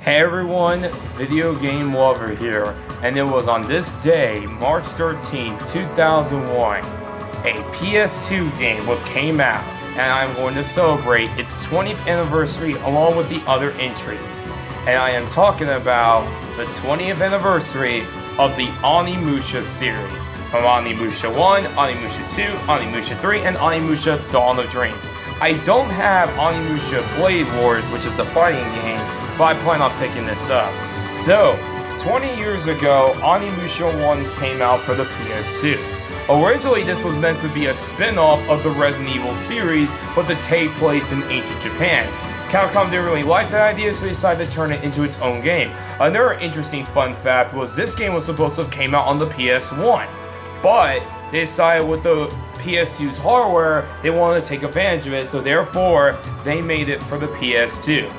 Hey everyone, video game lover here, and it was on this day, March 13, 2001, a PS2 game came out, and I'm going to celebrate its 20th anniversary along with the other entries. And I am talking about the 20th anniversary of the Onimusha series, from Onimusha 1, Onimusha 2, Onimusha 3, and Onimusha Dawn of Dream. I don't have Onimusha Blade Wars, which is the fighting game, but I plan on picking this up. So, 20 years ago, Onimusha 1 came out for the PS2. Originally, this was meant to be a spin-off of the Resident Evil series, but to take place in ancient Japan. Capcom didn't really like that idea, so they decided to turn it into its own game. Another interesting fun fact was this game was supposed to have came out on the PS1, but they decided with the PS2's hardware, they wanted to take advantage of it, so therefore, they made it for the PS2.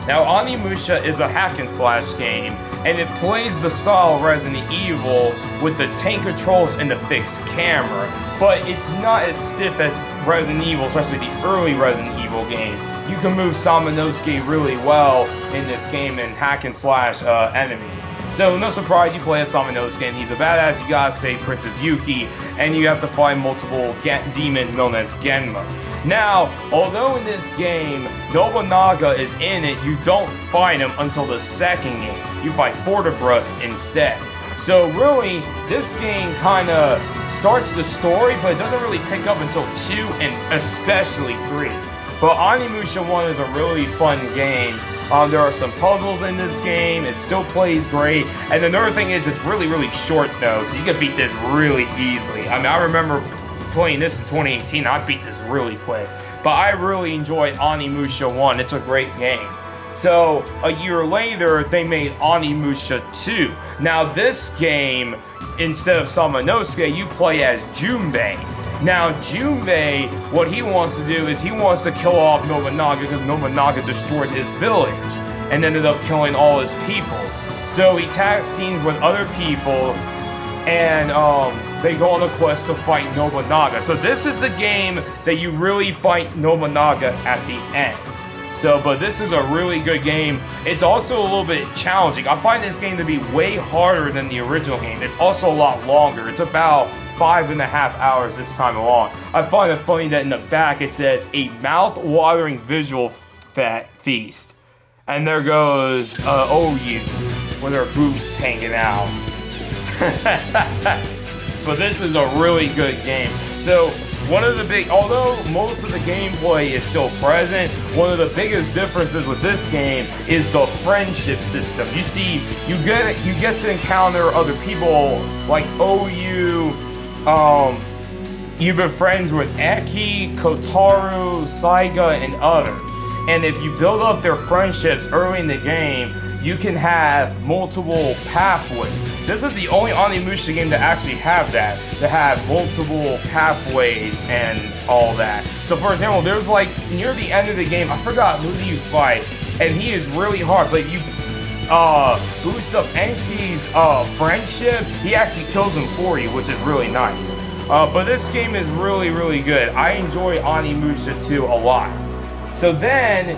Now, Onimusha is a hack-and-slash game, and it plays the style of Resident Evil with the tank controls and the fixed camera, but it's not as stiff as Resident Evil, especially the early Resident Evil games. You can move Samanosuke really well in this game and hack-and-slash enemies. So, no surprise, you play as Samanosuke, and he's a badass. You gotta save Princess Yuki, and you have to fight multiple demons known as Genma. Now, although in this game, Nobunaga is in it, you don't fight him until the second game. You fight Fortibras instead. So really, this game kind of starts the story, but it doesn't really pick up until 2 and especially 3. But Onimusha 1 is a really fun game. There are some puzzles in this game, it still plays great, and another thing is it's really, really short though, so you can beat this really easily. I mean, I remember playing this in 2018, I beat this really quick. But I really enjoyed Onimusha 1, it's a great game. So, a year later, they made Onimusha 2. Now this game, instead of Samanosuke, you play as Junbei. Now Junbei, what he wants to do is he wants to kill off Nobunaga because Nobunaga destroyed his village and ended up killing all his people. So he tag teams with other people and they go on a quest to fight Nobunaga. So this is the game that you really fight Nobunaga at the end. So, but this is a really good game. It's also a little bit challenging. I find this game to be way harder than the original game. It's also a lot longer. It's about 5.5 hours this time along. I find it funny that in the back it says a mouth-watering visual feast. And there goes OU with her boobs hanging out. But this is a really good game. So one of the although most of the gameplay is still present, one of the biggest differences with this game is the friendship system. You see, you get to encounter other people like OU. You've been friends with Eki, Kotaru, Saiga, and others. And if you build up their friendships early in the game, you can have multiple pathways. This is the only Onimusha game to actually have that, to have multiple pathways and all that. So for example, there's like, near the end of the game, I forgot who you fight, and he is really hard, but you boost up Enki's friendship, he actually kills him for you, which is really nice. But this game is really, really good. I enjoy Onimusha 2 a lot. So then,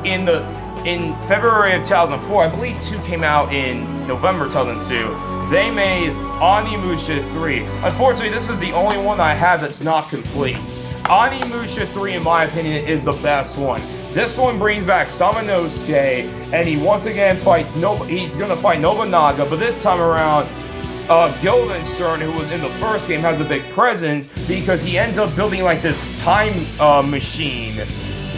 in February of 2004, I believe 2 came out in November 2002, they made Onimusha 3. Unfortunately, this is the only one I have that's not complete. Onimusha 3, in my opinion, is the best one. This one brings back Samanosuke, and he once again fights he's gonna fight Nobunaga, but this time around, Guildenstern, who was in the first game, has a big presence because he ends up building like this time machine,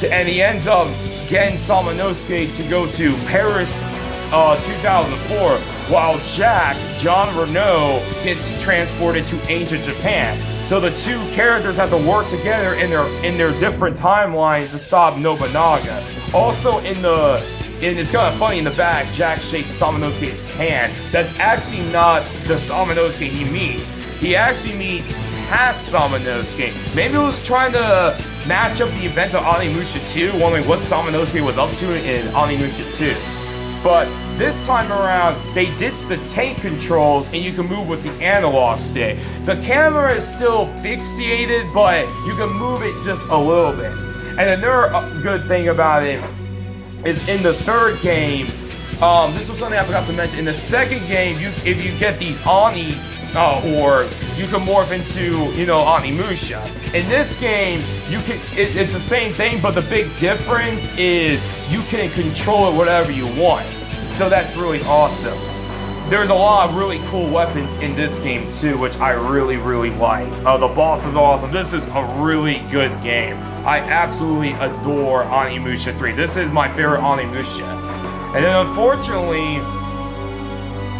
and he ends up getting Samanosuke to go to Paris 2004, while John Renault, gets transported to ancient Japan. So the two characters have to work together in their different timelines to stop Nobunaga. Also it's kind of funny in the back, Jack shakes Samanosuke's hand. That's actually not the Samanosuke he meets. He actually meets past Samanosuke. Maybe he was trying to match up the event of Onimusha 2, wondering what Samanosuke was up to in Onimusha 2. But this time around, they ditched the tank controls and you can move with the analog stick. The camera is still fixated, but you can move it just a little bit. And another good thing about it is in the third game. This was something I forgot to mention. In the second game, if you get these Oni orbs, you can morph into, Onimusha. In this game, it's the same thing, but the big difference is you can control it whatever you want. So that's really awesome. There's a lot of really cool weapons in this game too, which I really, really like. The boss is awesome. This is a really good game. I absolutely adore Onimusha 3. This is my favorite Onimusha. And then unfortunately,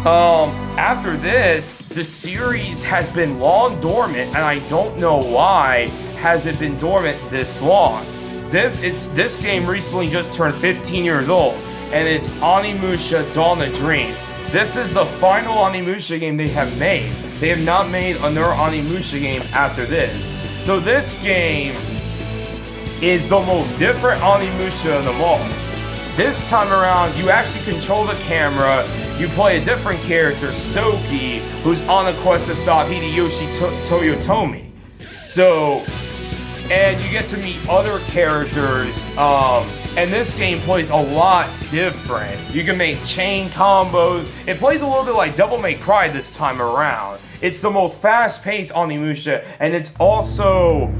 after this, the series has been long dormant, and I don't know why has it been dormant this long. This game recently just turned 15 years old, and it's Onimusha Dawn of Dreams. This is the final Onimusha game they have made. They have not made another Onimusha game after this. So this game is the most different Onimusha of them all. This time around, you actually control the camera. You play a different character, Soki, who's on a quest to stop Hideyoshi Toyotomi. And you get to meet other characters, and this game plays a lot different. You can make chain combos. It plays a little bit like Devil May Cry this time around. It's the most fast-paced Onimusha, and it's also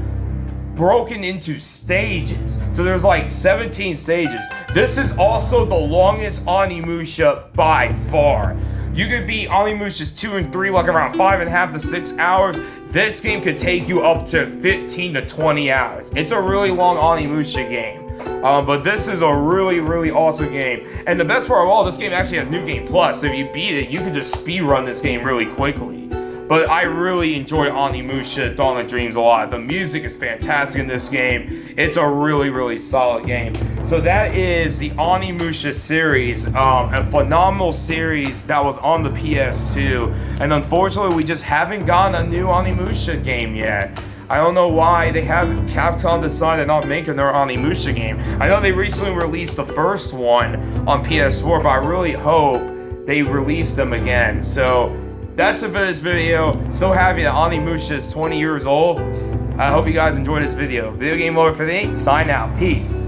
broken into stages. So there's like 17 stages. This is also the longest Onimusha by far. You could beat Onimushas 2 and 3 like around 5.5 to 6 hours. This game could take you up to 15 to 20 hours. It's a really long Onimusha game. But this is a really, really awesome game. And the best part of all, this game actually has New Game Plus. So if you beat it, you can just speed run this game really quickly. But I really enjoy Onimusha Dawn of Dreams a lot. The music is fantastic in this game. It's a really, really solid game. So that is the Onimusha series, a phenomenal series that was on the PS2. And unfortunately, we just haven't gotten a new Onimusha game yet. I don't know why Capcom decided not making their Onimusha game. I know they recently released the first one on PS4, but I really hope they release them again. So that's it for this video. So happy that Onimusha is 20 years old. I hope you guys enjoyed this video. Video Game Lover for the 8, sign out. Peace.